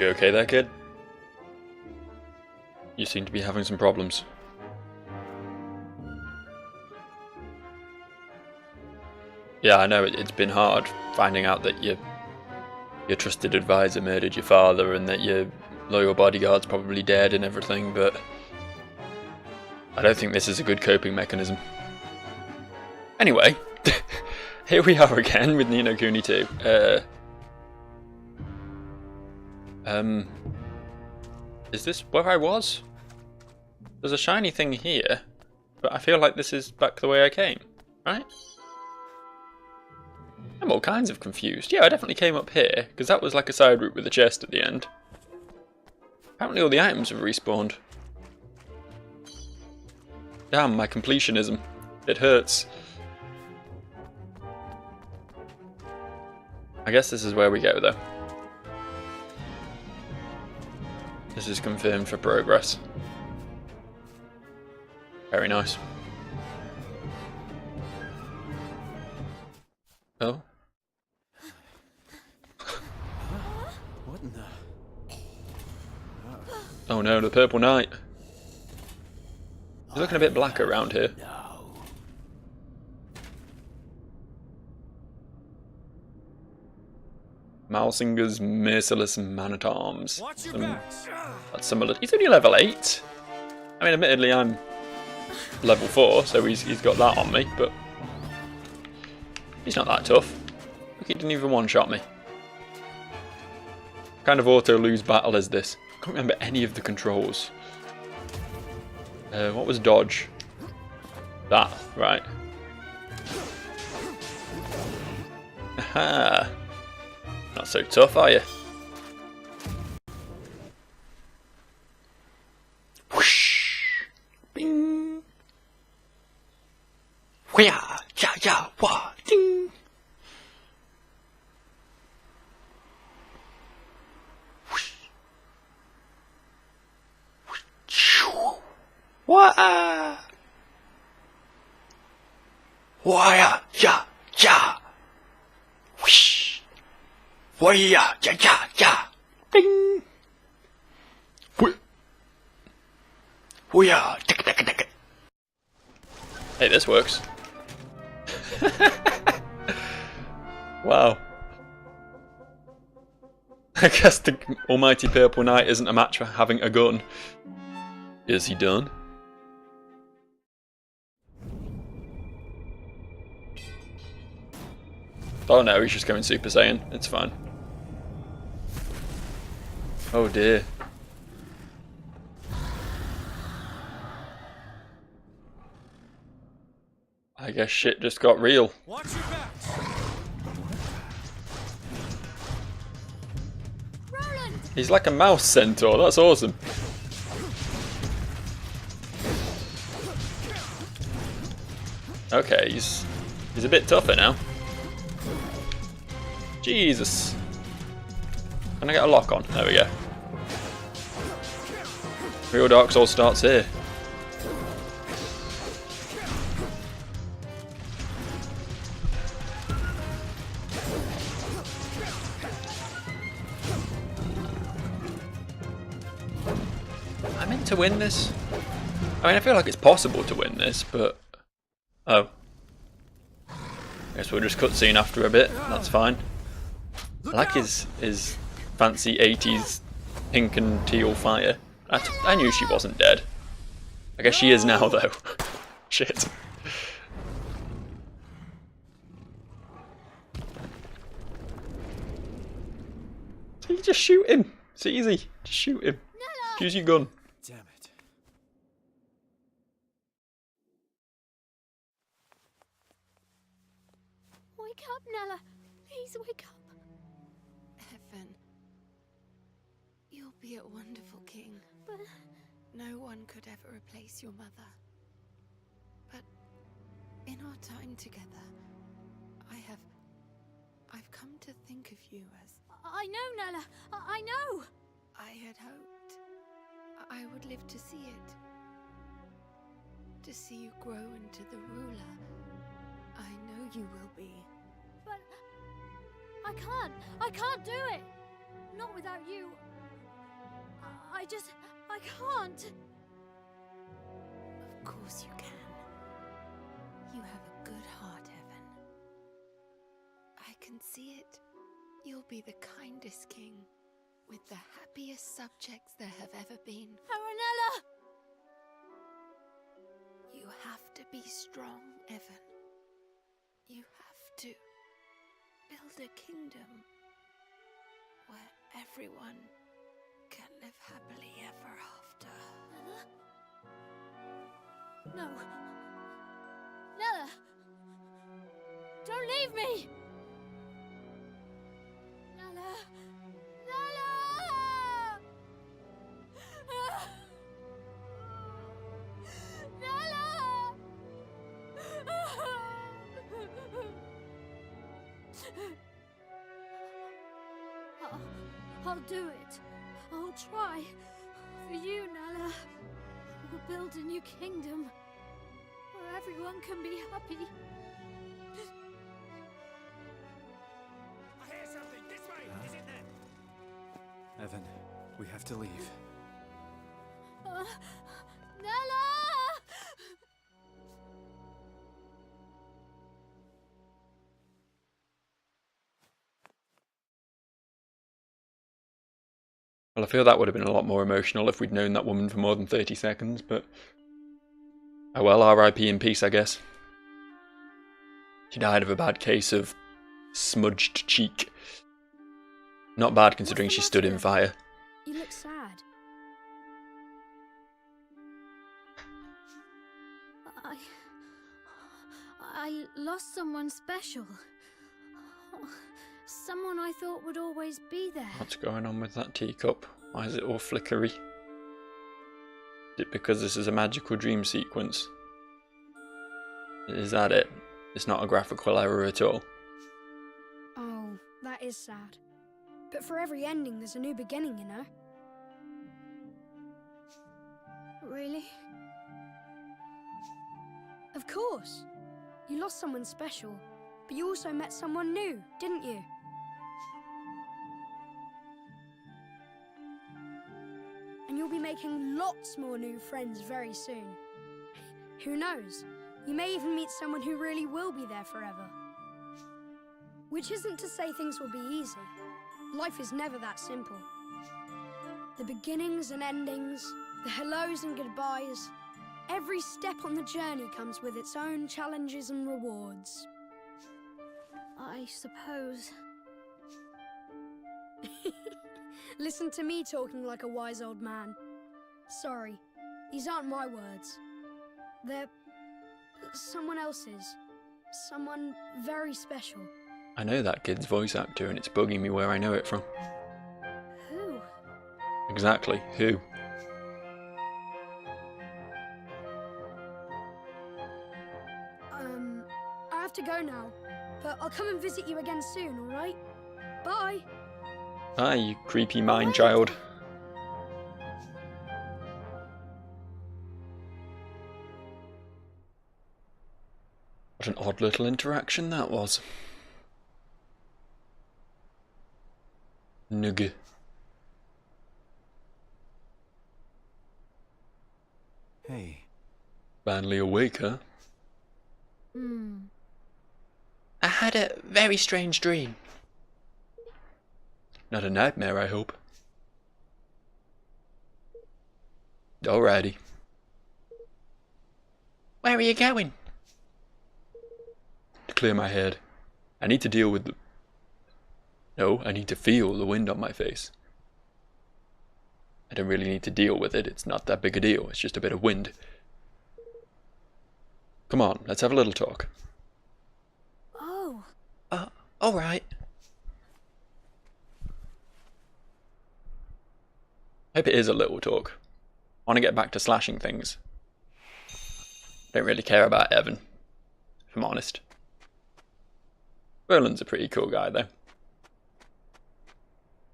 You okay there, kid? You seem to be having some problems. Yeah, I know it's been hard finding out that your trusted advisor murdered your father and that your loyal bodyguard's probably dead and everything, but I don't think this is a good coping mechanism. Anyway, here we are again with Ni no Kuni 2. Is this where I was? There's a shiny thing here, but I feel like this is back the way I came, right? I'm all kinds of confused. Yeah, I definitely came up here, because that was like a side route with a chest at the end. Apparently all the items have respawned. Damn, my completionism. It hurts. I guess this is where we go, though. This is confirmed for progress. Very nice. Oh. What in the... Oh no, the Purple Knight. He's looking a bit black around here. No. Malsinger's Merciless Man-at-Arms. Watch your back. That's similar. He's only level 8. I mean, admittedly, I'm level 4, so he's got that on me, but he's not that tough. Look, he didn't even one-shot me. What kind of auto-lose battle is this? I can't remember any of the controls. What was dodge? That, right. Aha! Not so tough, are you? Whoosh! Bing! Whya! Ya ya wah! Ding! Whoosh! Whoosh! Shoo! Wah! Whya! Ya ya! Whoosh! Whya! Ya ya ya! Ding! Whya! Tick tick tick. Hey, this works. Wow. I guess the almighty Purple Knight isn't a match for having a gun. Is he done? Oh no, he's just going Super Saiyan. It's fine. Oh dear. I guess shit just got real. Watch your back. Roland! He's like a mouse centaur, that's awesome. Okay, he's a bit tougher now. Jesus. Can I get a lock on? There we go. Real Dark Souls starts here. I'm in to win this. I mean, I feel like it's possible to win this, but... Oh. Guess we'll just cutscene after a bit, that's fine. I like his fancy 80s pink and teal fire. I knew she wasn't dead. I guess she is now, though. Shit. So you just shoot him. It's easy. Just shoot him. Use your gun. Damn it. Wake up, Nella. Please wake up. Heaven, you'll be a wonderful king. But No one could ever replace your mother. But in our time together, I've come to think of you as... I know, Nella. I know. I had hoped I would live to see it. To see you grow into the ruler I know you will be. But I can't do it. Not without you. I can't. Of course you can. You have a good heart, Evan. I can see it. You'll be the kindest king, with the happiest subjects there have ever been. Aranella! You have to be strong, Evan. You have to build a kingdom where everyone can live happily ever after. No. Nella! Don't leave me! Nella! Nella! Nella! I'll do it. I'll try. For you, Nella. We'll build a new kingdom where everyone can be happy. I hear something. This way. Is it there? Evan, we have to leave. Nella! Well, I feel that would have been a lot more emotional if we'd known that woman for more than 30 seconds, but... oh well, R.I.P. in peace, I guess. She died of a bad case of smudged cheek. Not bad considering What's the she stood in matter? fire. You look sad. I lost someone special. Someone I thought would always be there. What's going on with that teacup? Why is it all flickery? Is it because this is a magical dream sequence? Is that it? It's not a graphical error at all. Oh, that is sad. But for every ending, there's a new beginning, you know? Really? Of course. You lost someone special, but you also met someone new, didn't you? And you'll be making lots more new friends very soon. Who knows? You may even meet someone who really will be there forever. Which isn't to say things will be easy. Life is never that simple. The beginnings and endings, the hellos and goodbyes, every step on the journey comes with its own challenges and rewards. I suppose. Listen to me talking like a wise old man. Sorry, these aren't my words. They're someone else's. Someone very special. I know that kid's voice actor and it's bugging me where I know it from. Who? Exactly, who? I have to go now, but I'll come and visit you again soon, alright? Bye! Hi, you creepy mind child. What an odd little interaction that was. Nugget. Hey, Finally awake, huh? I had a very strange dream. Not a nightmare, I hope. Alrighty. Where are you going? To clear my head. I need to deal with the... No, I need to feel the wind on my face. I don't really need to deal with it. It's not that big a deal. It's just a bit of wind. Come on, let's have a little talk. Oh. Alright. Hope it is a little talk. I want to get back to slashing things. Don't really care about Evan, if I'm honest. Roland's a pretty cool guy, though.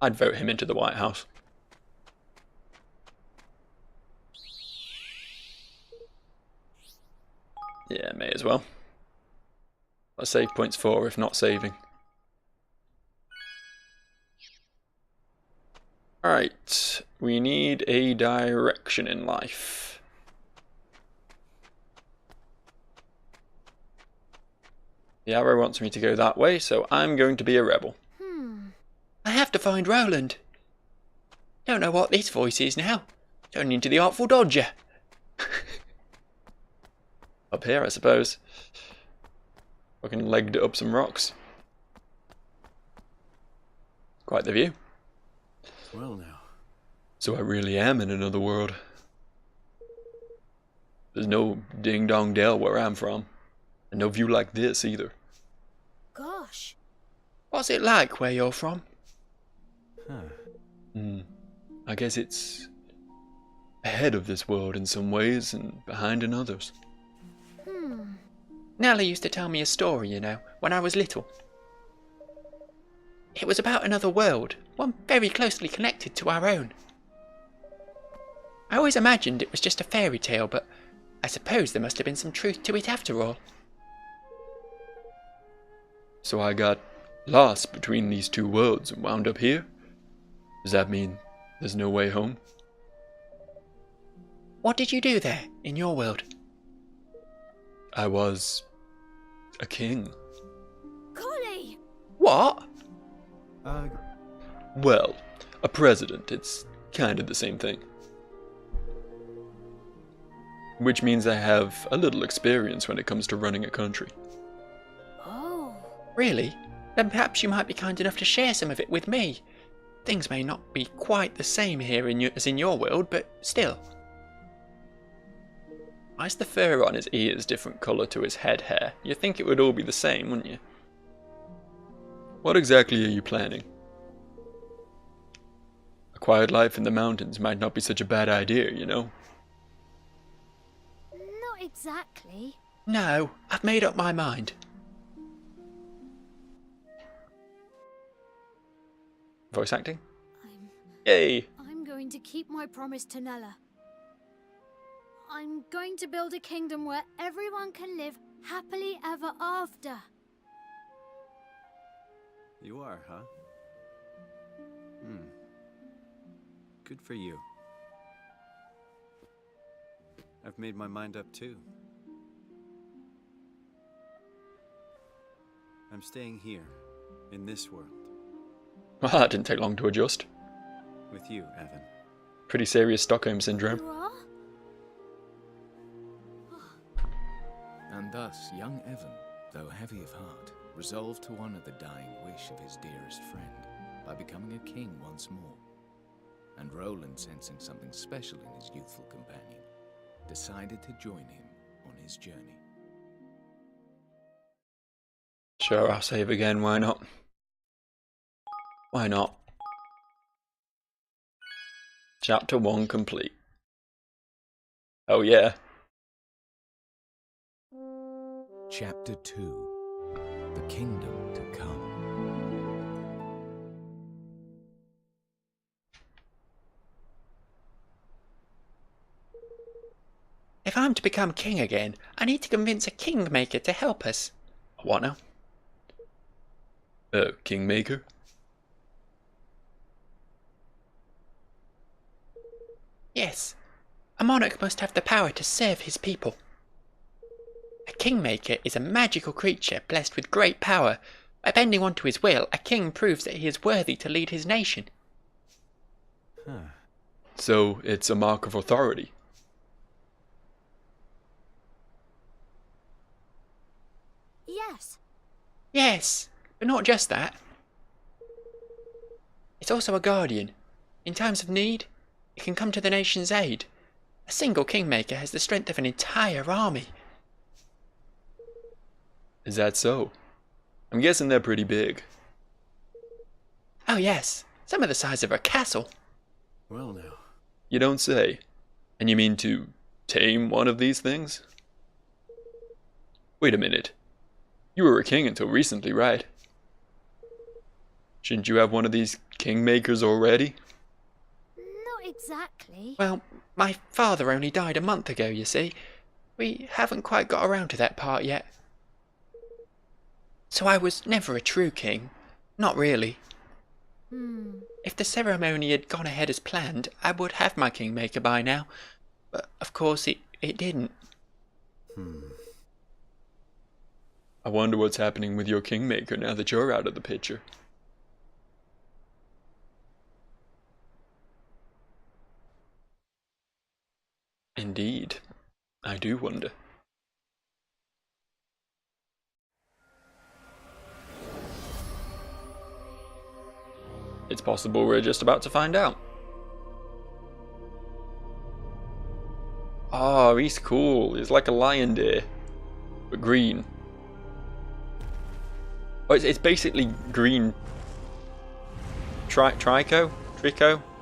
I'd vote him into the White House. Yeah, may as well. I'll save points for if not saving. Alright, we need a direction in life. The arrow wants me to go that way, so I'm going to be a rebel. I have to find Roland. Don't know what this voice is now. Turning into the Artful Dodger. Up here, I suppose. Fucking legged it up some rocks. Quite the view. Well now. So I really am in another world. There's no ding-dong dell where I'm from. And no view like this either. Gosh. What's it like where you're from? Huh. I guess it's ahead of this world in some ways and behind in others. Nella used to tell me a story, you know, when I was little. It was about another world, one very closely connected to our own. I always imagined it was just a fairy tale, but I suppose there must have been some truth to it after all. So I got lost between these two worlds and wound up here? Does that mean there's no way home? What did you do there, in your world? I was a king. Kuni! What? Uh, Well, a president. It's kind of the same thing. Which means I have a little experience when it comes to running a country. Oh. Really? Then perhaps you might be kind enough to share some of it with me. Things may not be quite the same here as in your world, but still. Why's the fur on his ears different colour to his head hair? You'd think it would all be the same, wouldn't you? What exactly are you planning? A quiet life in the mountains might not be such a bad idea, you know? Not exactly. No, I've made up my mind. Voice acting? Yay! I'm going to keep my promise to Nella. I'm going to build a kingdom where everyone can live happily ever after. you are, huh? Good for you. I've made my mind up too. I'm staying here, in this world, Well, that didn't take long to adjust. with you, Evan. Pretty serious Stockholm syndrome. You are? And thus, young Evan, though heavy of heart, resolved to honor the dying wish of his dearest friend by becoming a king once more. And Roland, sensing something special in his youthful companion, decided to join him on his journey. Sure, I'll save again, why not? Why not? Chapter 1 complete. Oh yeah. Chapter 2: The Kingdom to Come. If I'm to become king again, I need to convince a kingmaker to help us. What now? Kingmaker? Yes. A monarch must have the power to serve his people. A kingmaker is a magical creature blessed with great power. By bending one to his will, a king proves that he is worthy to lead his nation. Huh. So it's a mark of authority. Yes. Yes, but not just that. It's also a guardian. In times of need, it can come to the nation's aid. A single kingmaker has the strength of an entire army. Is that so? I'm guessing they're pretty big. Oh yes, some are the size of a castle. Well now. You don't say. And you mean to tame one of these things? Wait a minute. You were a king until recently, right? Shouldn't you have one of these kingmakers already? Not exactly. Well, my father only died a month ago, you see. We haven't quite got around to that part yet. So I was never a true king. Not really. If the ceremony had gone ahead as planned, I would have my kingmaker by now. But of course it didn't. I wonder what's happening with your kingmaker now that you're out of the picture. Indeed, I do wonder. It's possible we're just about to find out. Oh, he's cool. He's like a lion deer, but green. Oh, it's basically green. Trico,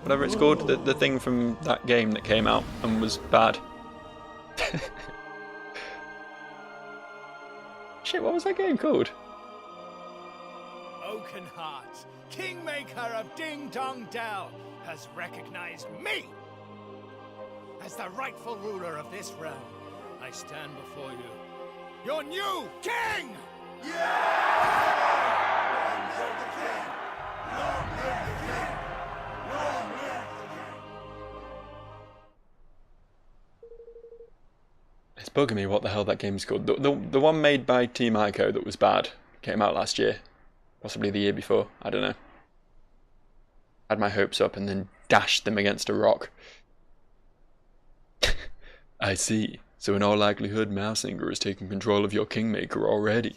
whatever it's called. The thing from that game that came out and was bad. Shit, what was that game called? Oakenheart, Kingmaker of Ding Dong Dell, has recognized me as the rightful ruler of this realm. I stand before you, your new king! It's bugging me what the hell that game's called. The one made by Team Ico that was bad came out last year. Possibly the year before, I don't know. Had my hopes up and then dashed them against a rock. I see. So in all likelihood, Mouseinger has taken control of your Kingmaker already.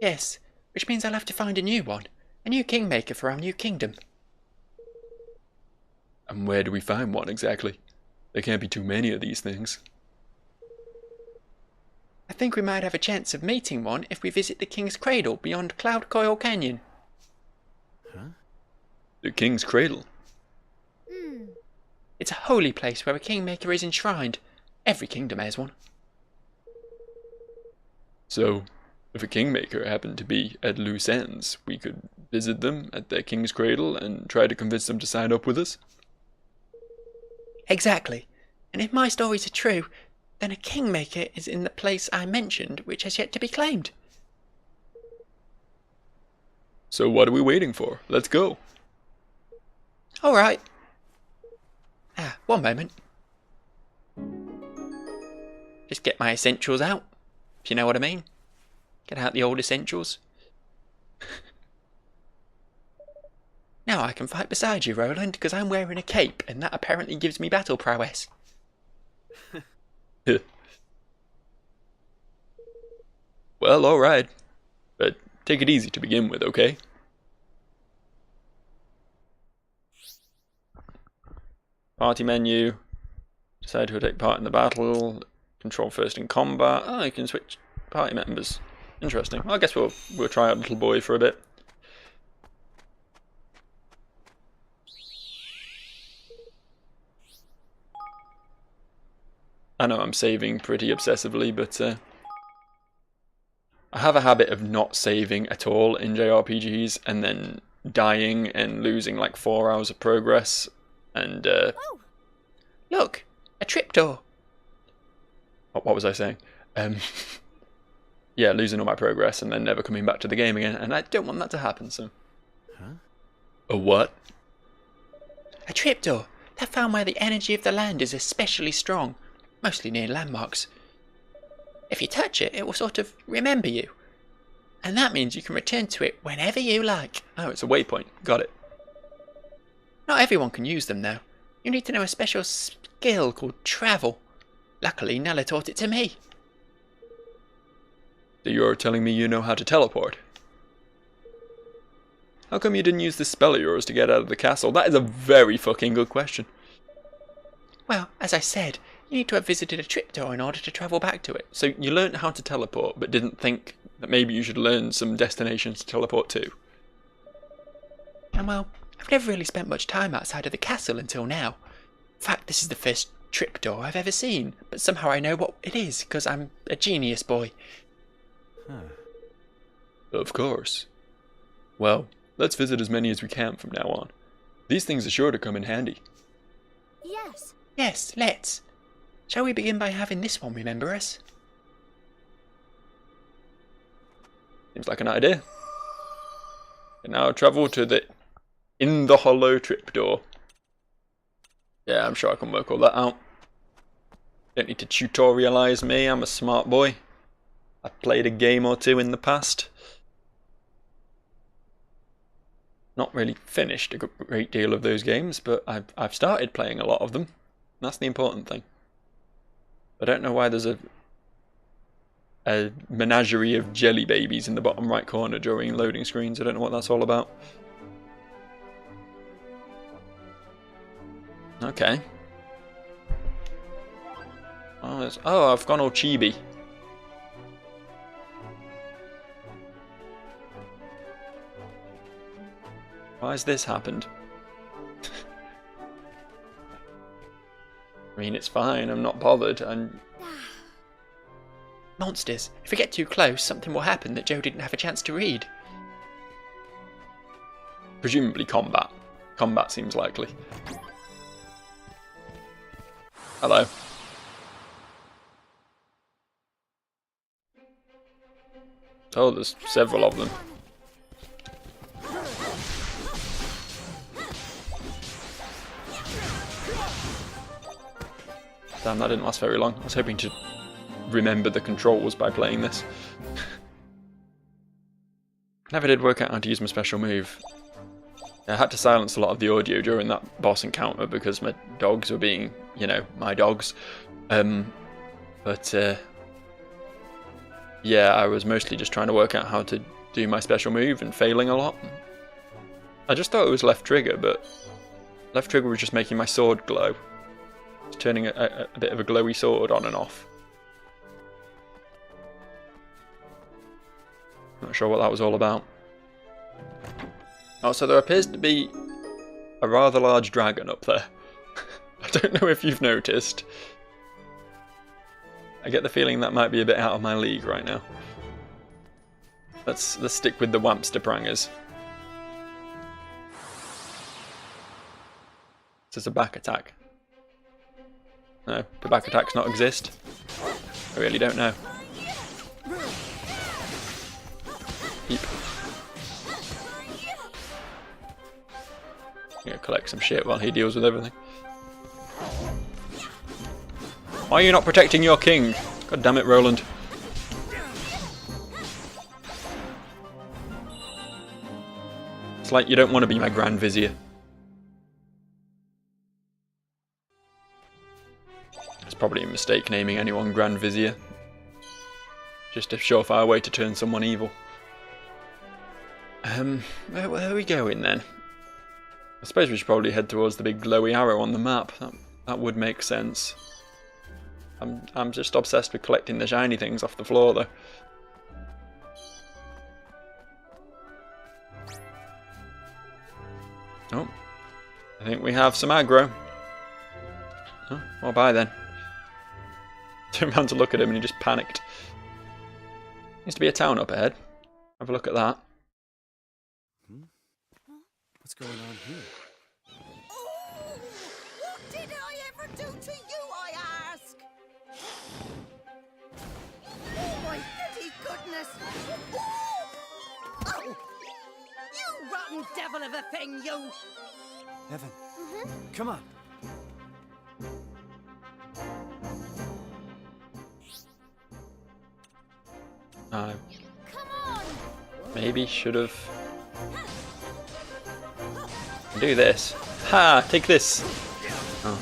Yes, which means I'll have to find a new one. A new Kingmaker for our new kingdom. And where do we find one exactly? There can't be too many of these things. I think we might have a chance of meeting one if we visit the King's Cradle beyond Cloud Coil Canyon. Huh? The King's Cradle? It's a holy place where a Kingmaker is enshrined. Every kingdom has one. So, if a Kingmaker happened to be at loose ends, we could visit them at their King's Cradle and try to convince them to sign up with us? Exactly. And if my stories are true, then a Kingmaker is in the place I mentioned, which has yet to be claimed. So what are we waiting for? Let's go. All right. One moment. Just get my essentials out, if you know what I mean. Get out the old essentials. Now I can fight beside you, Roland, because I'm wearing a cape, and that apparently gives me battle prowess. Well, alright. But take it easy to begin with, okay? Party menu. Decide who will take part in the battle. Control first in combat. Oh, you can switch party members. Interesting. Well, I guess we'll try out Little Boy for a bit. I know I'm saving pretty obsessively, but I have a habit of not saving at all in JRPGs and then dying and losing like 4 hours of progress. And Oh, look, a trapdoor. What was I saying? Yeah, losing all my progress and then never coming back to the game again, and I don't want that to happen. So, Huh? a what? A trapdoor. That found where the energy of the land is especially strong, mostly near landmarks. If you touch it, it will sort of remember you, and that means you can return to it whenever you like. Oh, it's a waypoint. Got it. Not everyone can use them, though. You need to know a special skill called travel. Luckily, Nella taught it to me. So you're telling me you know how to teleport? How come you didn't use this spell of yours to get out of the castle? That is a very fucking good question. Well, as I said, you need to have visited a trapdoor in order to travel back to it. So you learned how to teleport, but didn't think that maybe you should learn some destinations to teleport to. And well, I've never really spent much time outside of the castle until now. In fact, this is the first trapdoor I've ever seen, but somehow I know what it is, because I'm a genius boy. Huh. Of course. Well, let's visit as many as we can from now on. These things are sure to come in handy. yes. Yes, let's. Shall we begin by having this one remember us? Seems like an idea. And now travel to the In the Hollow trapdoor. Yeah, I'm sure I can work all that out. Don't need to tutorialize me, I'm a smart boy. I've played a game or two in the past. Not really finished a great deal of those games, but I've started playing a lot of them. That's the important thing. I don't know why there's a menagerie of jelly babies in the bottom right corner during loading screens. I don't know what that's all about. Okay. Oh, I've gone all chibi. Why has this happened? I mean, it's fine, I'm not bothered, and... Monsters! If we get too close, something will happen that Joe didn't have a chance to read. Presumably combat. Combat seems likely. Hello. Oh, there's several of them. Damn, that didn't last very long. I was hoping to remember the controls by playing this. Never did work out how to use my special move. I had to silence a lot of the audio during that boss encounter because my dogs were being, you know, my dogs. Yeah, I was mostly just trying to work out how to do my special move and failing a lot. I just thought it was left trigger, but left trigger was just making my sword glow. It's turning a bit of a glowy sword on and off. Not sure what that was all about. Oh, so there appears to be a rather large dragon up there. I don't know if you've noticed. I get the feeling that might be a bit out of my league right now. Let's stick with the Wampster Prangers. This is a back attack. No, do back attacks not exist? I really don't know. Peep. I'm gonna collect some shit while he deals with everything. Why are you not protecting your king? God damn it, Roland. It's like you don't want to be my Grand Vizier. It's probably a mistake naming anyone Grand Vizier. Just a surefire way to turn someone evil. Where are we going then? I suppose we should probably head towards the big glowy arrow on the map. That would make sense. I'm just obsessed with collecting the shiny things off the floor though. Oh, I think we have some aggro. Oh, well, bye then. Turned around to look at him and he just panicked. Needs to be a town up ahead. Have a look at that. What's going on here? Oh, what did I ever do to you, I ask? Oh, my bloody goodness! Oh, you rotten devil of a thing, you! Evan, come on. Come on! Maybe should have. Do this. Ha! Take this! Oh.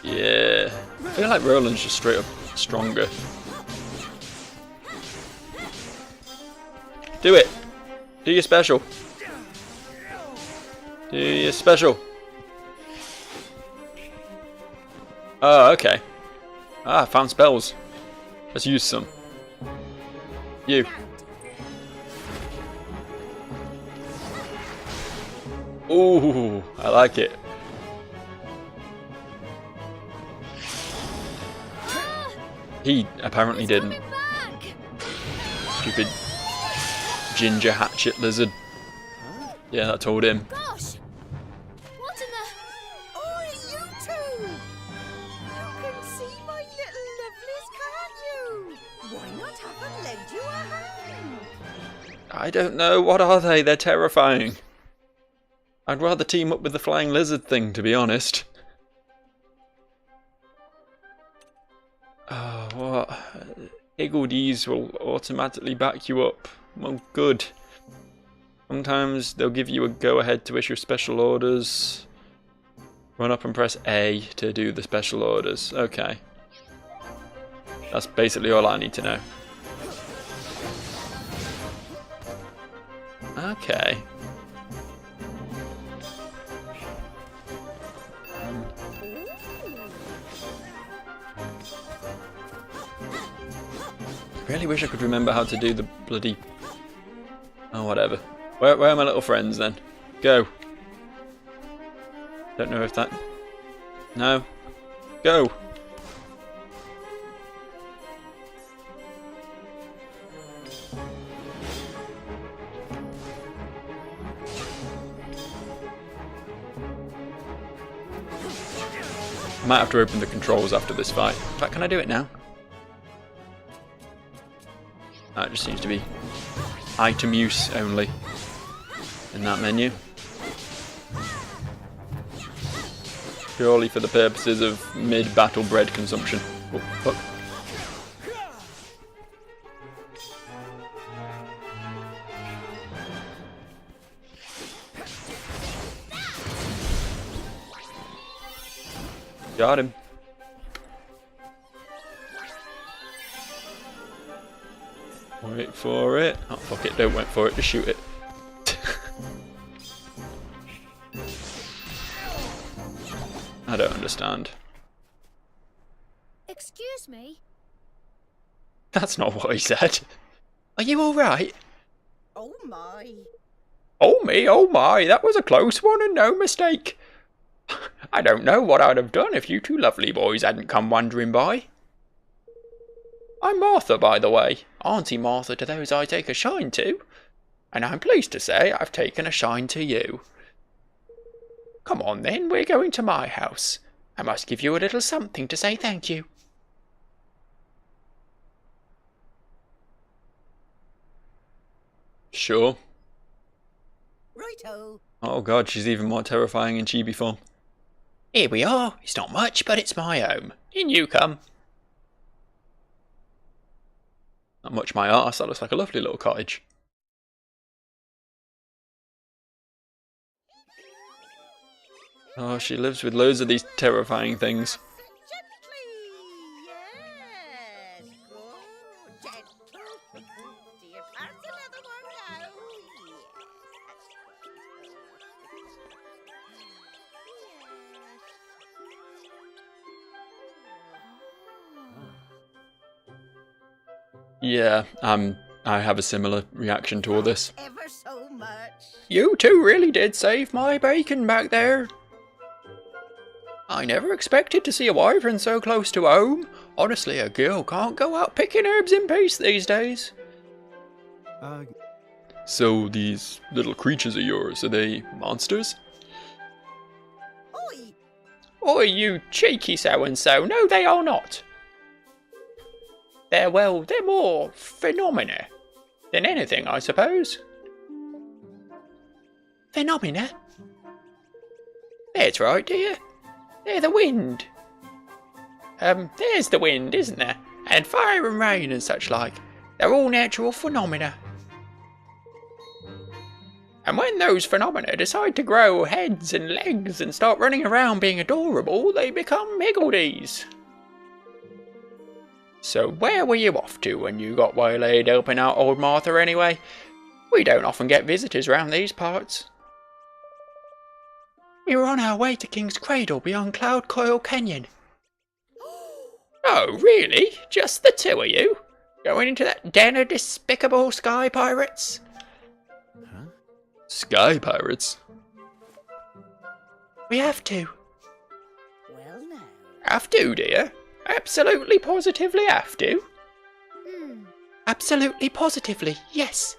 Yeah. I feel like Roland's just straight up stronger. Do it! Do your special! Do your special! Oh, okay. Ah, found spells. Let's use some. You. Ooh, I like it. He apparently didn't. Stupid ginger hatchet lizard. Yeah, that told him. Gosh! What in the... Oh, you two! You can see my little lovelies, can I don't know. What are they? They're terrifying. I'd rather team up with the flying lizard thing, to be honest. Oh, what? Higgledies will automatically back you up. Well, good. Sometimes they'll give you a go-ahead to issue special orders. Run up and press A to do the special orders. Okay. That's basically all I need to know. Okay. Really wish I could remember how to do the bloody... Oh, whatever. Where are my little friends then? Go. Don't know if that... No. Go. I might have to open the controls after this fight. In fact, can I do it now? That just seems to be item use only in that menu. Purely for the purposes of mid-battle bread consumption. Oh, fuck. Got him. Wait for it. Oh, fuck it. Don't wait for it. Just shoot it. I don't understand. Excuse me? That's not what he said. Are you alright? Oh my. Oh me, oh my. That was a close one and no mistake. I don't know what I'd have done if you two lovely boys hadn't come wandering by. I'm Martha, by the way. Auntie Martha to those I take a shine to. And I'm pleased to say I've taken a shine to you. Come on then, we're going to my house. I must give you a little something to say thank you. Sure. Righto. Oh god, she's even more terrifying in chibi form. Here we are. It's not much, but it's my home. In you come. Not much my arse, that looks like a lovely little cottage. Oh, she lives with loads of these terrifying things. Gently. Yes. Good. Gentle. Do you fancy another one now? Yeah, I have a similar reaction to all this. Ever so much. You two really did save my bacon back there. I never expected to see a wyvern so close to home. Honestly, a girl can't go out picking herbs in peace these days. So these little creatures of yours, are they monsters? Oi. Oi, you cheeky so-and-so. No, they are not. They're more phenomena than anything, I suppose. Phenomena? That's right, dear. They're the wind. There's the wind, isn't there? And fire and rain and such like. They're all natural phenomena. And when those phenomena decide to grow heads and legs and start running around being adorable, they become higgledies. So where were you off to when you got waylaid helping out old Martha anyway? We don't often get visitors round these parts. We were on our way to King's Cradle beyond Cloud Coil Canyon. Oh, really? Just the two of you? Going into that den of despicable sky pirates? Huh? Sky pirates? We have to. Well now. Have to, dear? Absolutely positively have to? Absolutely positively, yes.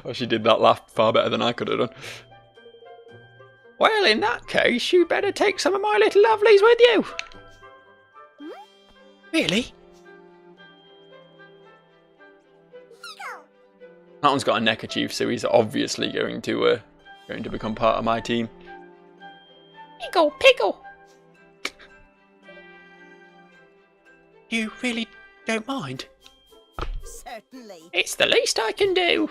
Oh, she did that laugh far better than I could have done. Well, in that case, you better take some of my little lovelies with you. Really? That one's got a neckerchief, so he's obviously going to become part of my team. Pickle, pickle. You really don't mind? Certainly. It's the least I can do.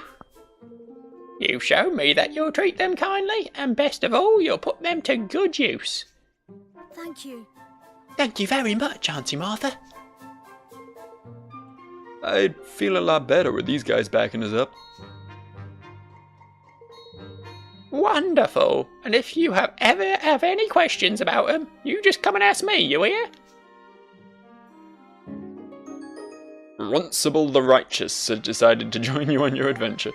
You've shown me that you'll treat them kindly, and best of all, you'll put them to good use. Thank you. Thank you very much, Auntie Martha. I'd feel a lot better with these guys backing us up. Wonderful. And if you ever have any questions about them, you just come and ask me, you hear? Runcible the Righteous has decided to join you on your adventure.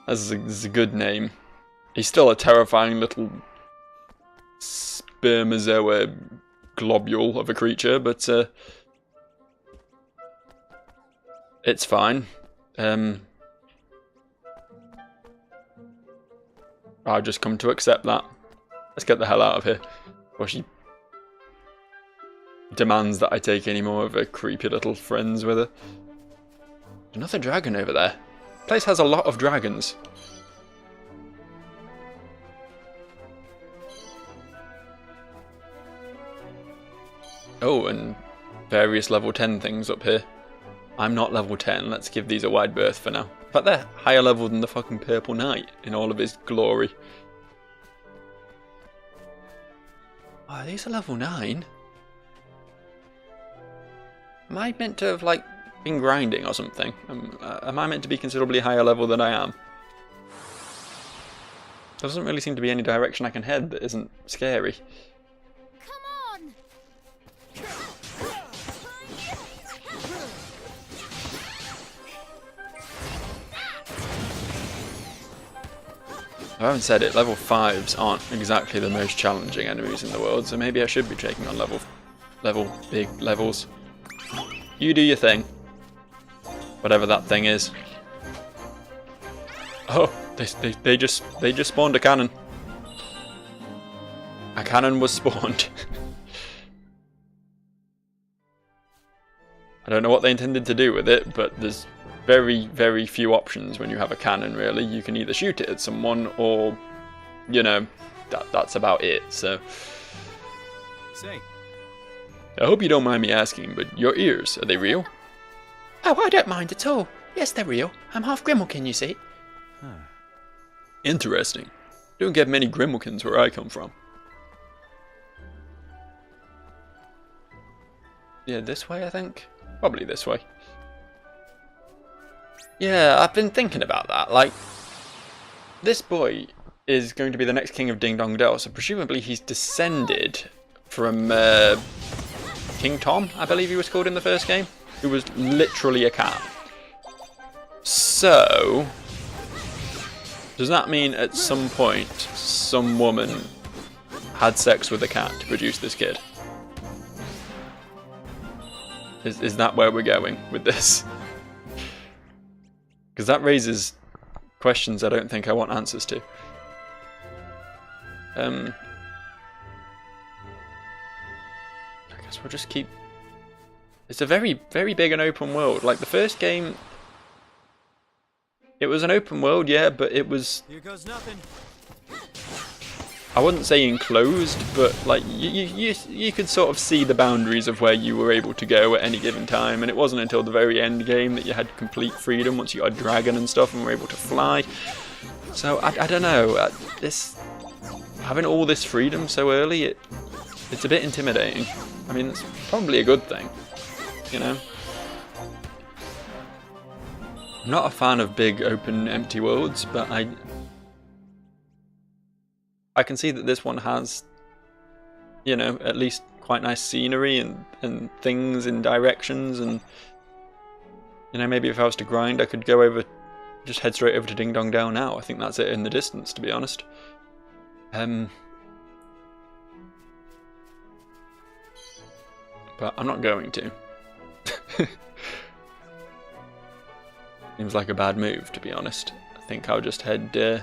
That's a good name. He's still a terrifying little spermazoa globule of a creature, but it's fine. I've just come to accept that. Let's get the hell out of here. Or she demands that I take any more of her creepy little friends with her. Another dragon over there. The place has a lot of dragons. Oh, and various level 10 things up here. I'm not level 10, let's give these a wide berth for now. In fact, they're higher level than the fucking Purple Knight in all of his glory. Oh, these are level 9? Am I meant to have, like, been grinding or something? Am I meant to be considerably higher level than I am? There doesn't really seem to be any direction I can head that isn't scary. Come on! I haven't said it, level 5s aren't exactly the most challenging enemies in the world, so maybe I should be taking on big levels. You do your thing. Whatever that thing is. Oh, they just spawned a cannon. A cannon was spawned. I don't know what they intended to do with it, but there's very, very few options when you have a cannon, really. You can either shoot it at someone or, you know, that's about it, so. Say, I hope you don't mind me asking, but your ears, are they real? Oh, I don't mind at all. Yes, they're real. I'm half Grimalkin, you see. huh. Interesting. Don't get many Grimalkins where I come from. Yeah, this way, I think? Probably this way. Yeah, I've been thinking about that. Like, this boy is going to be the next king of Ding Dong Dell, so presumably he's descended from King Tom, I believe he was called in the first game, who was literally a cat. So, does that mean at some point some woman had sex with a cat to produce this kid? Is that where we're going with this? Because that raises questions I don't think I want answers to. I guess we'll just keep... It's a very, very big and open world. Like, the first game... It was an open world, yeah, but it was... Here goes nothing. I wouldn't say enclosed, but like you could sort of see the boundaries of where you were able to go at any given time, and it wasn't until the very end game that you had complete freedom once you got a dragon and stuff and were able to fly. So I don't know, having all this freedom so early, it's a bit intimidating. I mean, it's probably a good thing, you know. I'm not a fan of big open empty worlds, but I can see that this one has, you know, at least quite nice scenery and things in directions, and, you know, maybe if I was to grind I could go over, just head straight over to Ding Dong Dell now. I think that's it in the distance, to be honest. But I'm not going to. Seems like a bad move, to be honest. I think I'll just head to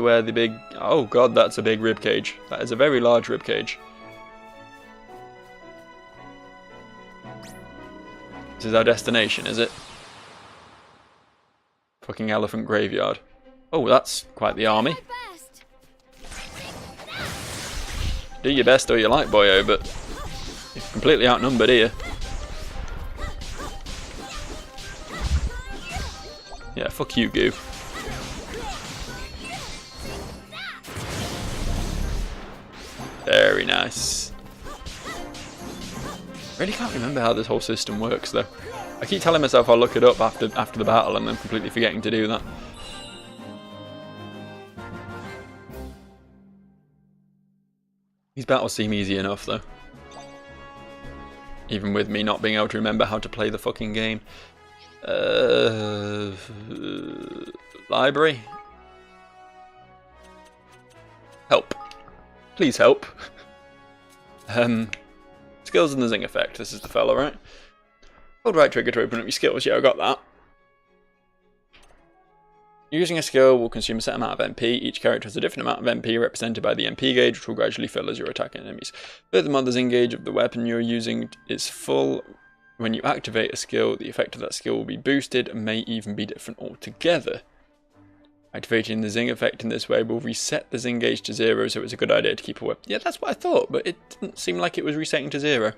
where the big... Oh god, that's a big ribcage. That is a very large ribcage. This is our destination, is it? fucking elephant graveyard. Oh, that's quite the army. My best. Do your best all you like, boyo, but you're completely outnumbered here. Yeah, fuck you, Goo. Very nice. Really can't remember how this whole system works, though. I keep telling myself I'll look it up after the battle, and then completely forgetting to do that. These battles seem easy enough, though. Even with me not being able to remember how to play the fucking game. Library? Help. Please help. Skills and the zing effect. This is the fella, right? Hold right trigger to open up your skills. Yeah, I got that. Using a skill will consume a set amount of MP. Each character has a different amount of MP represented by the MP gauge, which will gradually fill as you're attacking enemies. Furthermore, the zing gauge of the weapon you're using is full. When you activate a skill, the effect of that skill will be boosted and may even be different altogether. Activating the zing effect in this way will reset the zing gauge to 0, so it's a good idea to keep a weapon. Yeah, that's what I thought, but it didn't seem like it was resetting to 0.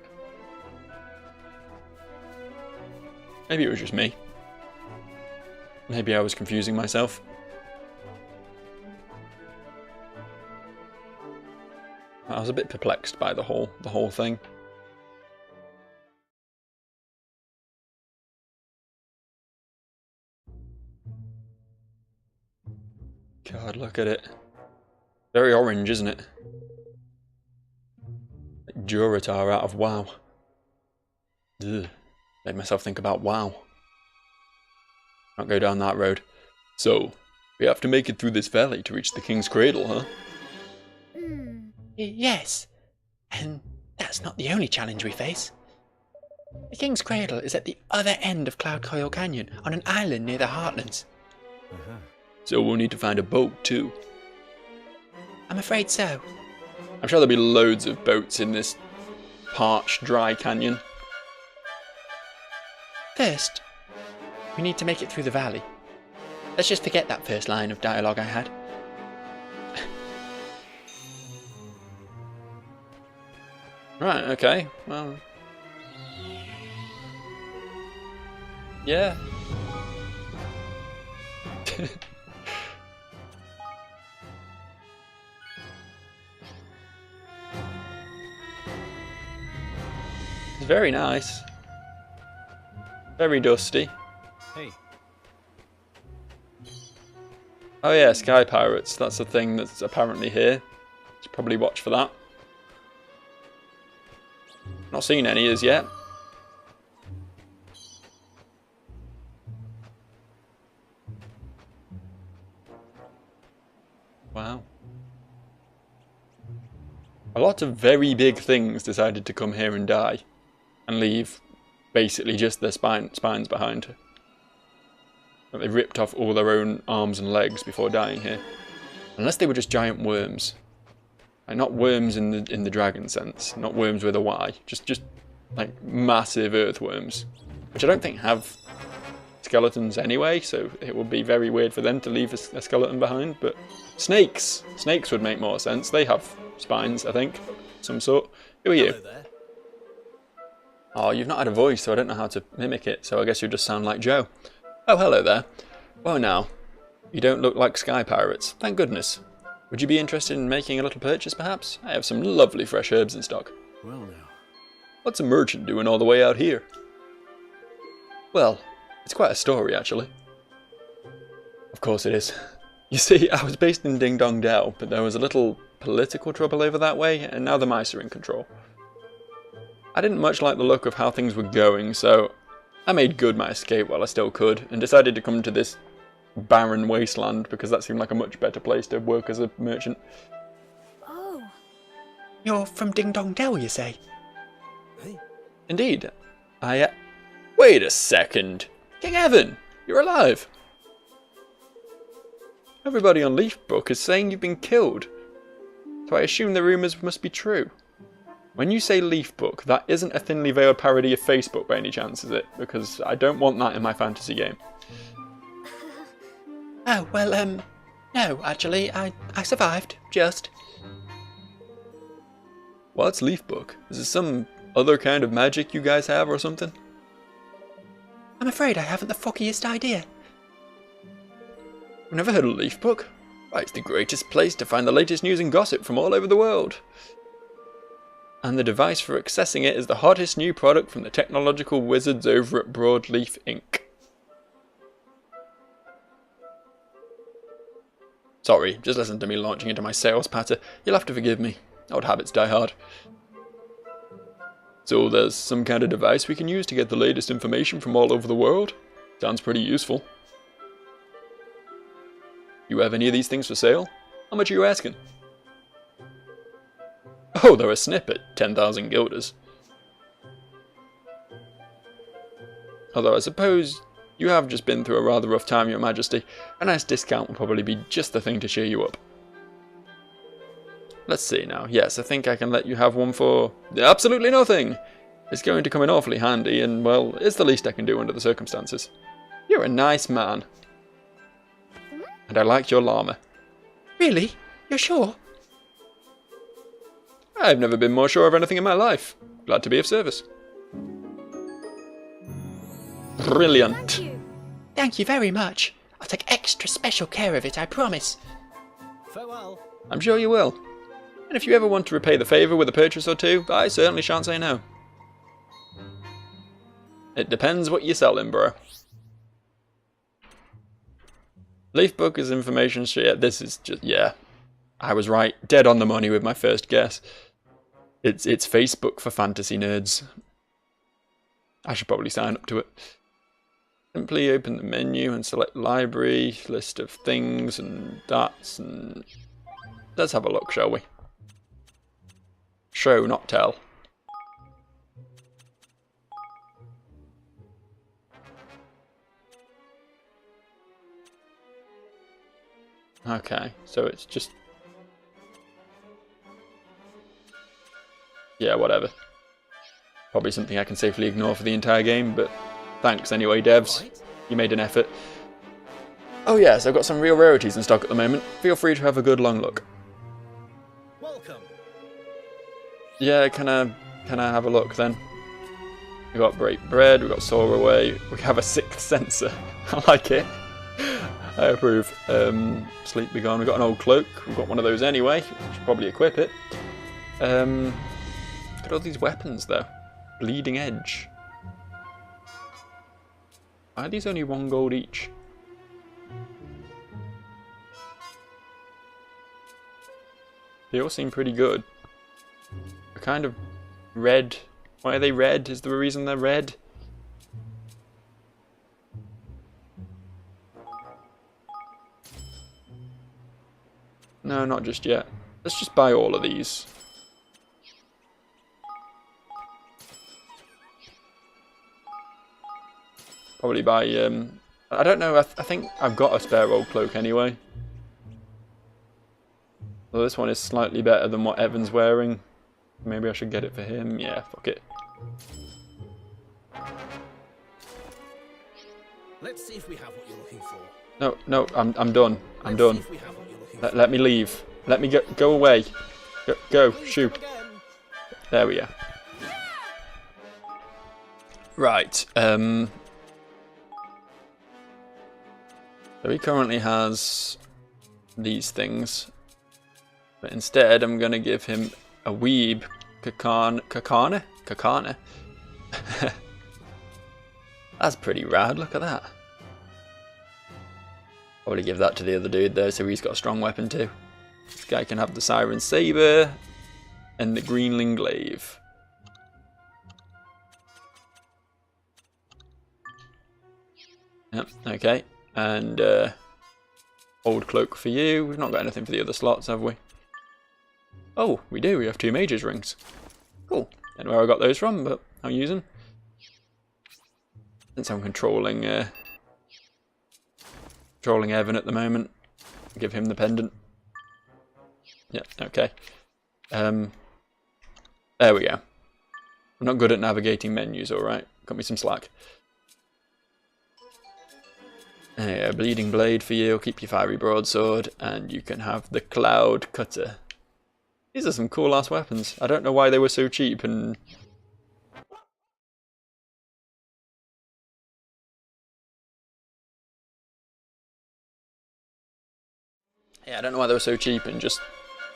Maybe it was just me. Maybe I was confusing myself. I was a bit perplexed by the whole thing. God, look at it. Very orange, isn't it? Like Duratar out of WoW. Ugh. Made myself think about WoW. Can't go down that road. So, we have to make it through this valley to reach the King's Cradle, huh? Yes. And that's not the only challenge we face. The King's Cradle is at the other end of Cloud Coil Canyon, on an island near the Heartlands. So we'll need to find a boat, too. I'm afraid so. I'm sure there'll be loads of boats in this parched, dry canyon. First, we need to make it through the valley. Let's just forget that first line of dialogue I had. Right, okay, well... yeah. It's very nice. Very dusty. Hey. Oh yeah, sky pirates. That's a thing that's apparently here. Should probably watch for that. Not seen any as yet. Wow. A lot of very big things decided to come here and die. And leave basically just their spines behind. But they ripped off all their own arms and legs before dying here. Unless they were just giant worms. Like, not worms in the dragon sense. Not worms with a Y. Just like massive earthworms. Which I don't think have skeletons anyway, so it would be very weird for them to leave a skeleton behind. But snakes! Snakes would make more sense. They have spines, I think. Some sort. Who are you? Hello there. Oh, you've not had a voice, so I don't know how to mimic it, so I guess you just sound like Joe. Oh, hello there. Well now, you don't look like sky pirates. Thank goodness. Would you be interested in making a little purchase, perhaps? I have some lovely fresh herbs in stock. Well now. What's a merchant doing all the way out here? Well, it's quite a story, actually. Of course it is. You see, I was based in Ding Dong Dell, but there was a little political trouble over that way, and now the mice are in control. I didn't much like the look of how things were going, so I made good my escape while I still could, and decided to come to this barren wasteland because that seemed like a much better place to work as a merchant. Oh, You're from Ding Dong Dell, you say? Indeed. Wait a second. King Evan, you're alive. Everybody on Leafbrook is saying you've been killed, so I assume the rumours must be true. When you say Leafbook, that isn't a thinly veiled parody of Facebook by any chance, is it? Because I don't want that in my fantasy game. Oh, well, no, actually, I survived, just. What's Leaf Book? Is this some other kind of magic you guys have or something? I'm afraid I haven't the fuckiest idea. I've never heard of Leaf Book. Why, it's the greatest place to find the latest news and gossip from all over the world. And the device for accessing it is the hottest new product from the technological wizards over at Broadleaf Inc. Sorry, just listen to me launching into my sales patter. You'll have to forgive me. Old habits die hard. So there's some kind of device we can use to get the latest information from all over the world? Sounds pretty useful. You have any of these things for sale? How much are you asking? Oh, they're a snip at 10,000 guilders. Although I suppose you have just been through a rather rough time, Your Majesty. A nice discount will probably be just the thing to cheer you up. Let's see now. Yes, I think I can let you have one for absolutely nothing. It's going to come in awfully handy, and, well, it's the least I can do under the circumstances. You're a nice man. And I like your llama. Really? You're sure? I've never been more sure of anything in my life. Glad to be of service. Brilliant. Thank you. Thank you very much. I'll take extra special care of it, I promise. Farewell. I'm sure you will. And if you ever want to repay the favour with a purchase or two, I certainly shan't say no. It depends what you're selling, bro. Leaf Book is information shit. This is just, yeah. I was right. Dead on the money with my first guess. It's Facebook for fantasy nerds. I should probably sign up to it. Simply open the menu and select library, list of things and that's, and let's have a look, shall we? Show, not tell. Okay, so it's just... yeah, whatever. Probably something I can safely ignore for the entire game, but thanks anyway, devs. You made an effort. Oh yes, I've got some real rarities in stock at the moment. Feel free to have a good long look. Welcome. Yeah, can I have a look then? We got Break Bread, we got Soar Away, we have a sixth sensor. I like it. I approve. Sleep Be Gone, we've got an old cloak, we've got one of those anyway, we should probably equip it. Look at all these weapons though. Bleeding Edge. Why are these only 1 gold each? They all seem pretty good. They're kind of red. Why are they red? Is there a reason they're red? No, not just yet. Let's just buy all of these. Probably buy, I don't know, I think I've got a spare old cloak anyway. Well, this one is slightly better than what Evan's wearing. Maybe I should get it for him. Yeah, fuck it. Let's see if we have what you're looking for. No, I'm done. I'm done. Let me leave. Let me go away. Go, shoo. There we are. Right, so he currently has these things, but instead I'm going to give him a weeb kakana. That's pretty rad, look at that. Probably give that to the other dude though, so he's got a strong weapon too. This guy can have the Siren Saber and the Greenling Glaive. Yep, okay. And old cloak for you. We've not got anything for the other slots, have we? Oh, we do. We have 2 mages rings. Cool. Don't know where I got those from, but I'll use them. Since I'm controlling Evan at the moment, give him the pendant. Yeah, okay. There we go. I'm not good at navigating menus, alright. Cut me some slack. A bleeding blade for you, keep your fiery broadsword, and you can have the cloud cutter. These are some cool ass weapons. I don't know why they were so cheap and... Yeah, I don't know why they were so cheap and just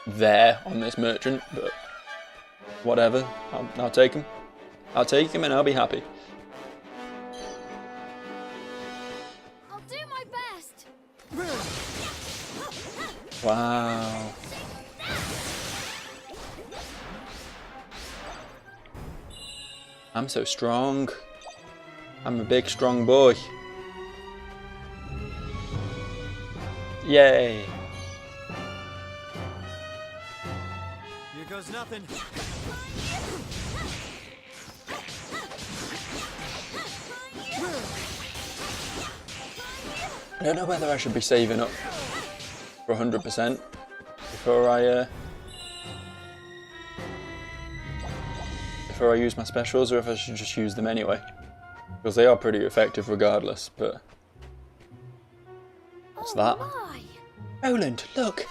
there on this merchant, but whatever. I'll take them. I'll take them and I'll be happy. I'll do my best. Wow. I'm so strong. I'm a big, strong boy. Yay. Here goes nothing. I don't know whether I should be saving up for 100% before I use my specials, or if I should just use them anyway, because they are pretty effective regardless. But what's that? My. Roland, look.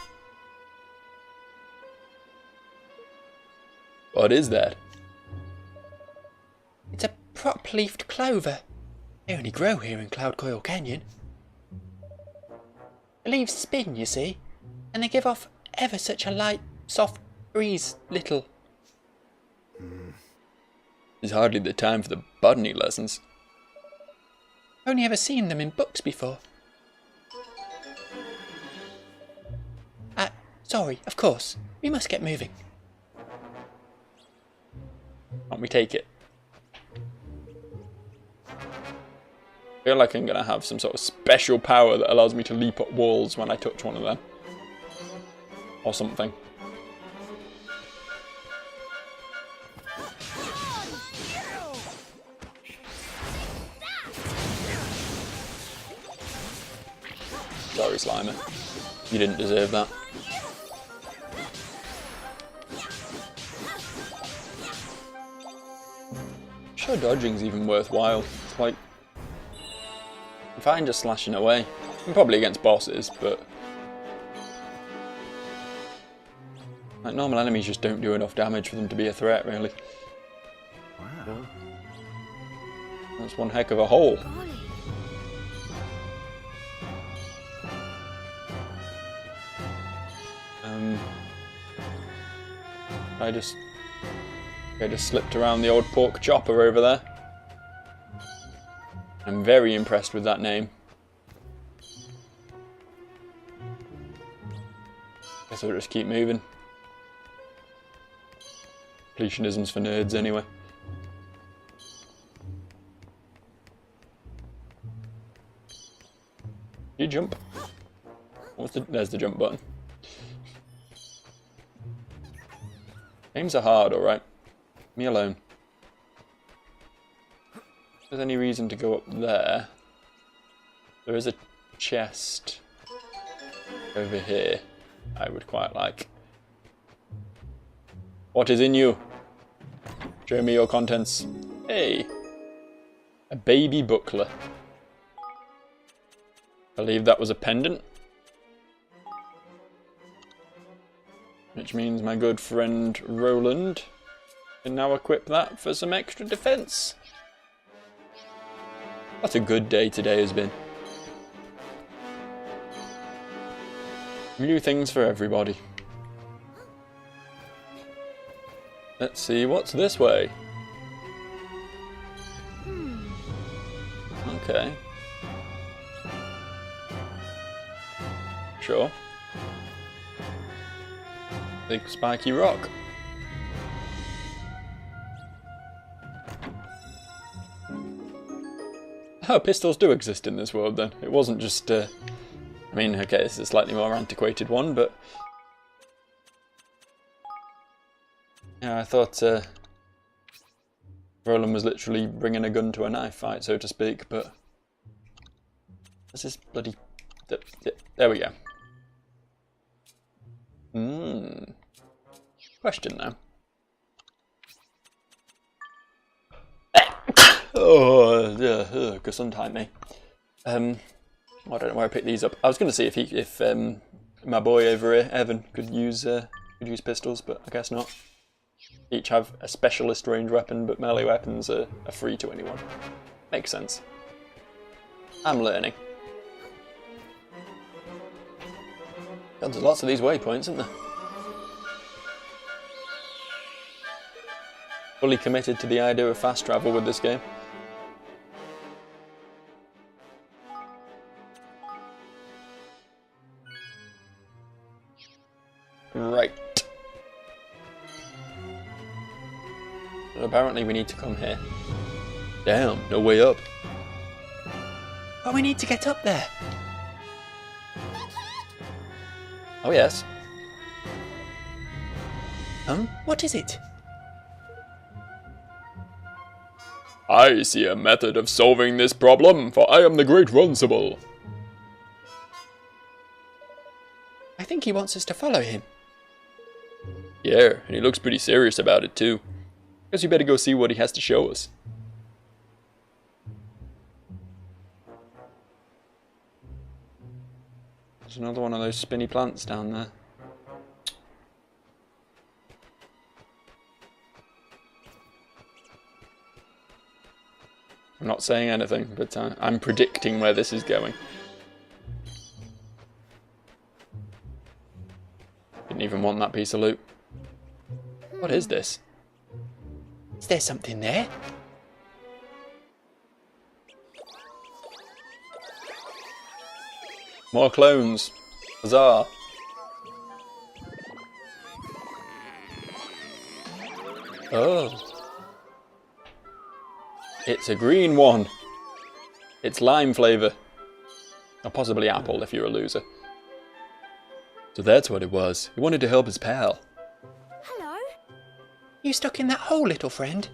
What is that? It's a prop-leafed clover. They only grow here in Cloud Coil Canyon. The leaves spin, you see, and they give off ever such a light, soft breeze, little. It's hardly the time for the botany lessons. Only ever seen them in books before. Sorry, of course. We must get moving. Can't we take it? I feel like I'm gonna have some sort of special power that allows me to leap up walls when I touch one of them. Or something. Sorry, Slimer. You didn't deserve that. Sure, dodging's even worthwhile. It's like, I'm fine just slashing away. I'm probably against bosses, but like normal enemies just don't do enough damage for them to be a threat, really. Wow. That's one heck of a hole. Golly. I just slipped around the old pork chopper over there. I'm very impressed with that name. Guess I'll just keep moving. Completionism's for nerds anyway. You jump. There's the jump button. Games are hard, alright. Me alone. If there's any reason to go up there, there is a chest over here I would quite like. What is in you? Show me your contents. Hey! A baby buckler. I believe that was a pendant. Which means my good friend Roland can now equip that for some extra defense. What a good day today has been. New things for everybody. Let's see what's this way. Okay. Sure. Big spiky rock. Oh, pistols do exist in this world then. It wasn't just, I mean, okay, this is a slightly more antiquated one, but yeah, I thought Roland was literally bringing a gun to a knife fight, so to speak, but this is bloody... There we go. Question now. Oh, yeah, Gesundheit me. I don't know where I picked these up. I was going to see if my boy over here, Evan, could use pistols, but I guess not. Each have a specialist range weapon, but melee weapons are free to anyone. Makes sense. I'm learning. God, there's lots of these waypoints, isn't there? Fully committed to the idea of fast travel with this game. Right. So apparently we need to come here. Damn, no way up. But we need to get up there. Oh yes. What is it? I see a method of solving this problem, for I am the Great Runcible. I think he wants us to follow him. Yeah, and he looks pretty serious about it too. Guess you better go see what he has to show us. There's another one of those spinny plants down there. I'm not saying anything, but I'm predicting where this is going. Didn't even want that piece of loot. What is this? Is there something there? More clones. Huzzah. Oh. It's a green one. It's lime flavour. Or possibly apple if you're a loser. So that's what it was. He wanted to help his pal. Hello? You stuck in that hole, little friend?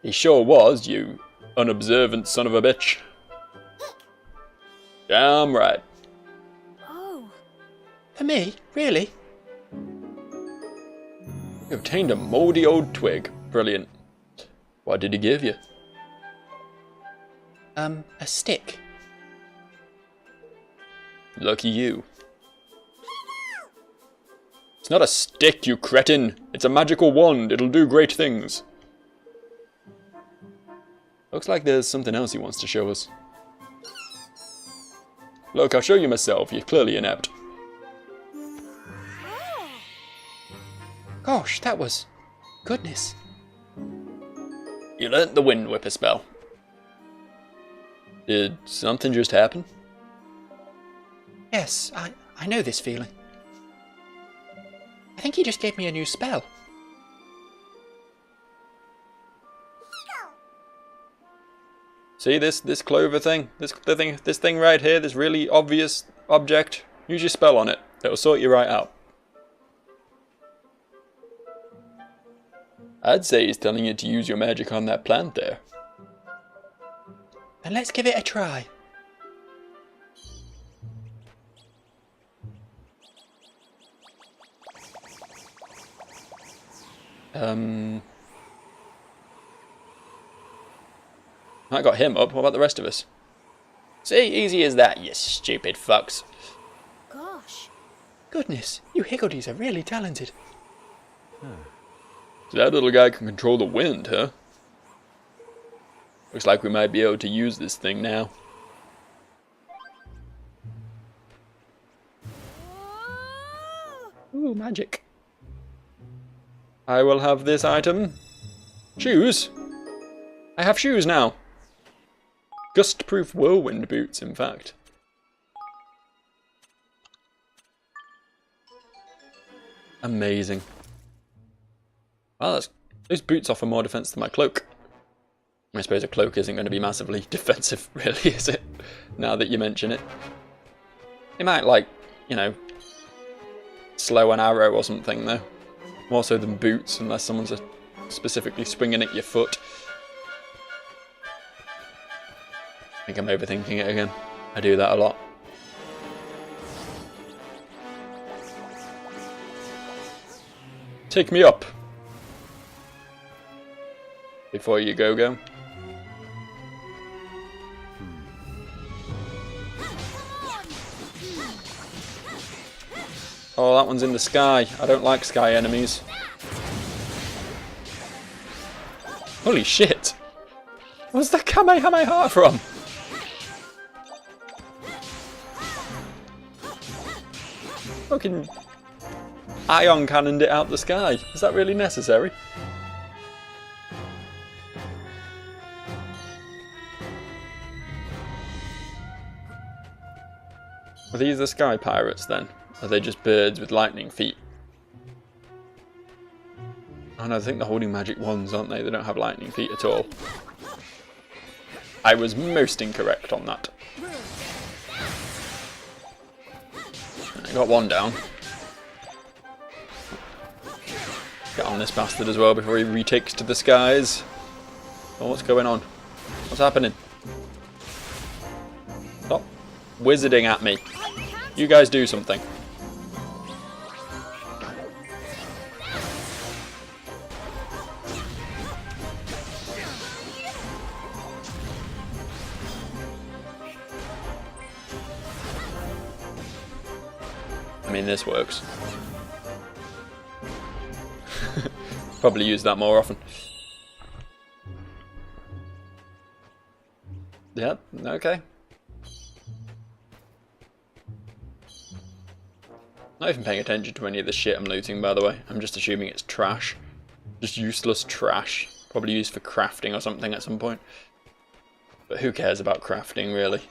He sure was, you unobservant son of a bitch. Damn right. Oh. For me? Really? You obtained a mouldy old twig. Brilliant. What did he give you? A stick. Lucky you. It's not a stick, you cretin. It's a magical wand. It'll do great things. Looks like there's something else he wants to show us. Look, I'll show you myself. You're clearly inept. Gosh, that was... goodness. You learnt the Wind Whipper spell. Did something just happen? Yes, I know this feeling. I think he just gave me a new spell. See this clover thing? This thing right here, this really obvious object? Use your spell on it. It'll sort you right out. I'd say he's telling you to use your magic on that plant there. Then let's give it a try. I got him up. What about the rest of us? See, easy as that, you stupid fucks. Gosh. Goodness, you higgledies are really talented. So that little guy can control the wind, huh? Looks like we might be able to use this thing now. Ooh, magic. I will have this item. Shoes? I have shoes now. Gust-proof whirlwind boots, in fact. Amazing. Well, those boots offer more defense than my cloak. I suppose a cloak isn't going to be massively defensive, really, is it? Now that you mention it. It might, like, you know, slow an arrow or something, though. More so than boots, unless someone's specifically swinging at your foot. I think I'm overthinking it again. I do that a lot. Take me up. Before you go. Oh, that one's in the sky. I don't like sky enemies. Holy shit! Where's the Kamehameha from? Fucking ion cannoned it out the sky. Is that really necessary? Are these the sky pirates then? Are they just birds with lightning feet? Oh no, I think they're holding magic wands, aren't they? They don't have lightning feet at all. I was most incorrect on that. I got one down. Get on this bastard as well before he retakes to the skies. Oh, what's going on? What's happening? Stop wizarding at me. You guys do something. I mean, this works. Probably use that more often. Yep, okay. Not even paying attention to any of the shit I'm looting, by the way. I'm just assuming it's trash. Just useless trash. Probably used for crafting or something at some point. But who cares about crafting, really?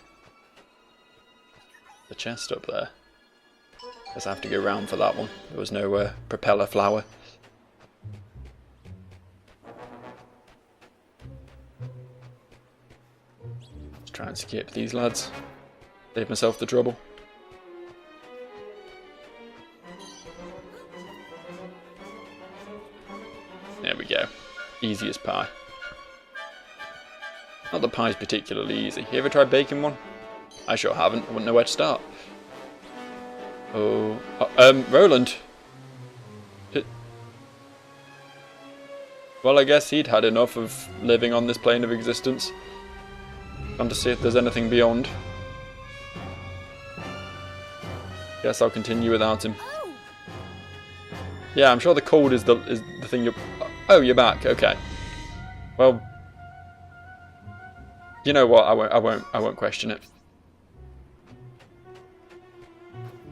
The chest up there. Guess I have to go round for that one. There was no propeller flower. Let's try and skip these lads. Save myself the trouble. There we go. Easy as pie. Not that pie's particularly easy. You ever tried baking one? I sure haven't. I wouldn't know where to start. Oh, Roland. Well, I guess he'd had enough of living on this plane of existence. Gone to see if there's anything beyond. Guess I'll continue without him. Yeah, I'm sure the cold is the thing you're... Oh, you're back. Okay. Well, you know what? I won't question it.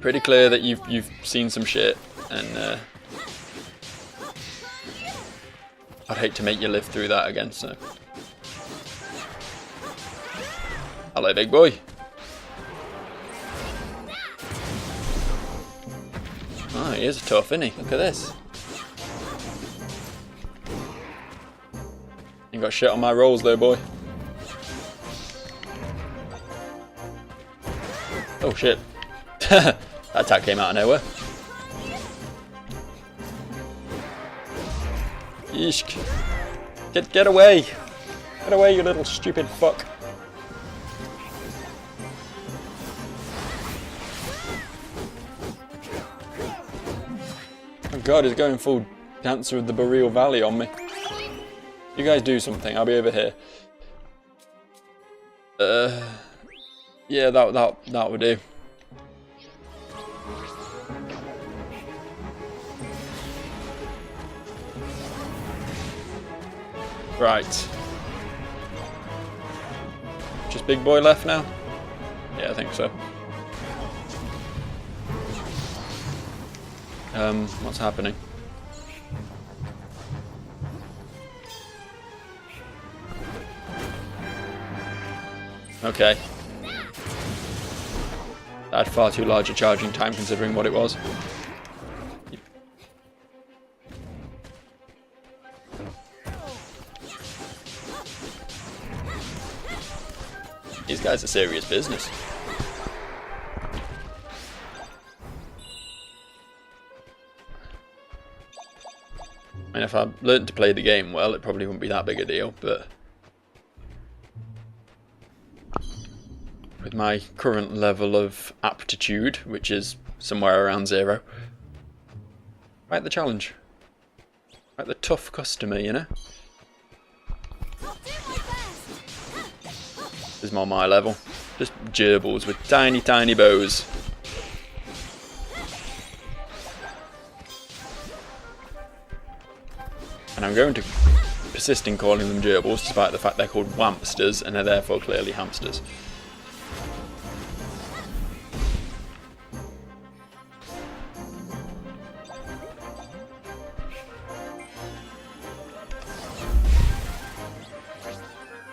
Pretty clear that you've seen some shit, and I'd hate to make you live through that again. So, hello, big boy. Oh, he is tough, isn't he? Look at this. You got shit on my rolls, though, boy. Oh shit. That attack came out of nowhere. Yeesh. Get away! Get away, you little stupid fuck. Oh god, he's going full Dancer of the Boreal Valley on me. You guys do something, I'll be over here. Yeah, that would do. Right. Just big boy left now? Yeah, I think so. What's happening? Okay. That had far too large a charging time considering what it was. These guys are serious business. I mean, if I learned to play the game well, it probably wouldn't be that big a deal, but with my current level of aptitude, which is somewhere around 0, quite the challenge. Quite the tough customer, you know? This is more my level. Just gerbils with tiny, tiny bows. And I'm going to persist in calling them gerbils, despite the fact they're called wampsters, and they're therefore clearly hamsters.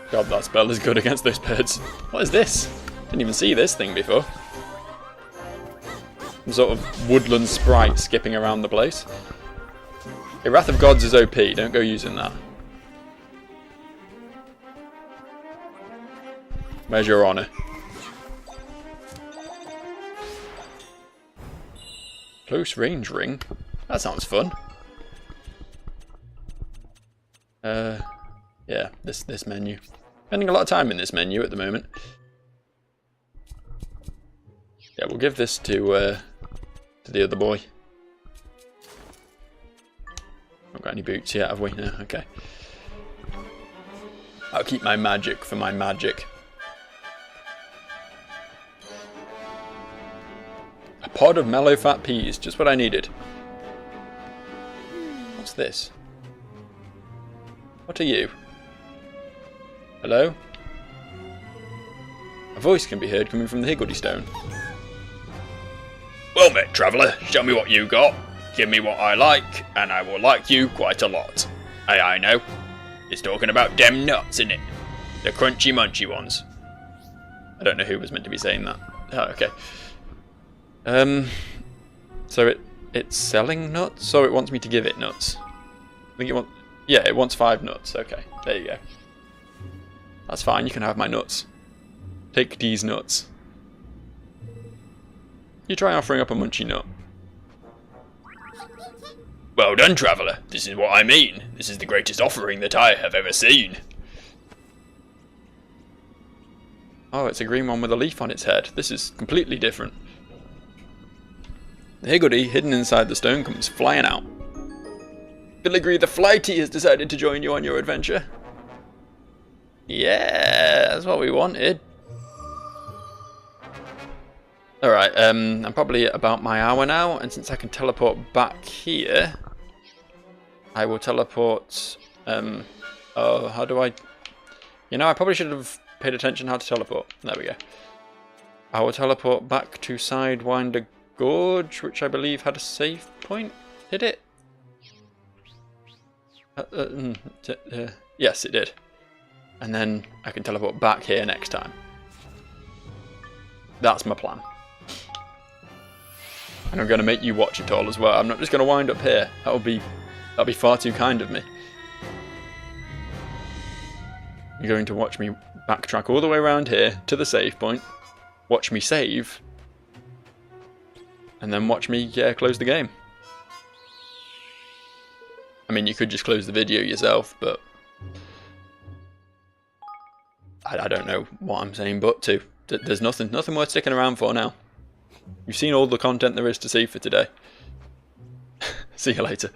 God, that spell is good against those birds. What is this? Didn't even see this thing before. Some sort of woodland sprite skipping around the place. Okay, Wrath of Gods is OP, don't go using that. Where's your honour? Close range ring? That sounds fun. Yeah, this menu. Spending a lot of time in this menu at the moment. Yeah, we'll give this to the other boy. Not got any boots yet, have we? No, okay. I'll keep my magic for my magic. A pod of mellow fat peas, just what I needed. What's this? What are you? Hello? A voice can be heard coming from the Higgledy Stone. Well met, traveller, show me what you got. Give me what I like, and I will like you quite a lot. Aye, I know. It's talking about dem nuts, innit? The crunchy munchy ones. I don't know who was meant to be saying that. Oh, okay. So it's selling nuts, so it wants me to give it nuts. I think it wants 5 nuts. Okay, there you go. That's fine, you can have my nuts. Take these nuts. You try offering up a munchy nut. Well done, traveller. This is what I mean. This is the greatest offering that I have ever seen. Oh, it's a green one with a leaf on its head. This is completely different. The Higgledy, hidden inside the stone, comes flying out. Filigree the Flighty has decided to join you on your adventure. Yeah, that's what we wanted. Alright, I'm probably at about my hour now, and since I can teleport back here, I will teleport, how do I... You know, I probably should have paid attention how to teleport. There we go. I will teleport back to Sidewinder Gorge, which I believe had a save point. Did it? Yes, it did. And then I can teleport back here next time. That's my plan. And I'm going to make you watch it all as well. I'm not just going to wind up here. That'll be far too kind of me. You're going to watch me backtrack all the way around here to the save point, watch me save, and then watch me close the game. I mean, you could just close the video yourself, but I don't know what I'm saying but to. There's nothing worth sticking around for now. You've seen all the content there is to see for today. See you later.